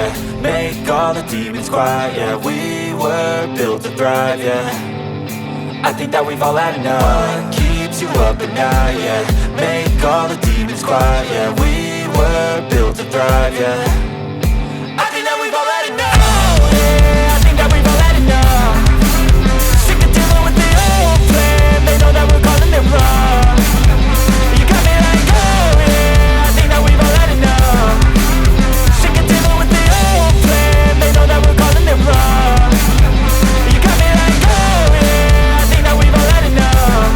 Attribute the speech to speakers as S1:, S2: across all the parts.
S1: yeah. Make all the demons quiet, yeah. We were built to thrive, yeah. I think that we've all had enough. What keeps you up at night, yeah. Make all the demons quiet, yeah. We were built to thrive, yeah. I think that we've all had enough. Oh yeah, I think that we've all had enough. Sick of dealing with the old plan. They know that we're calling it wrong. You got me like, oh yeah, I think that we've all had enough. Sick of dealing with the old plan. They know that we're calling it wrong. You got me like, oh yeah, I think that we've all had enough.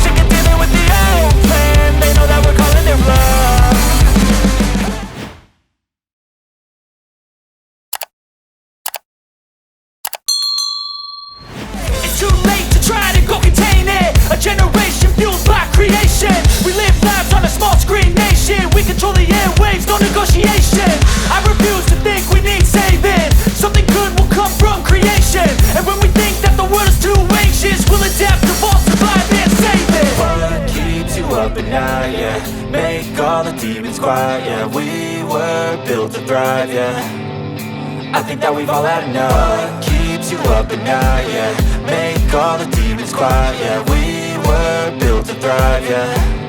S1: Sick of dealing with the old plan. They know that we're calling it wrong. It's too late to try to go contain it. A generation fueled by creation. We live lives on a small screen nation. We control the airwaves, no negotiation. I refuse to think we need saving. Something good will come from creation. And when we think that the world is too anxious, we'll adapt, evolve, survive and save it. What keeps you up at night, yeah. Make all the demons quiet, yeah. We were built to thrive, yeah. I think that we've all had enough. What keeps you up at night, yeah. Make all the demons quiet, yeah. We were built to thrive, yeah.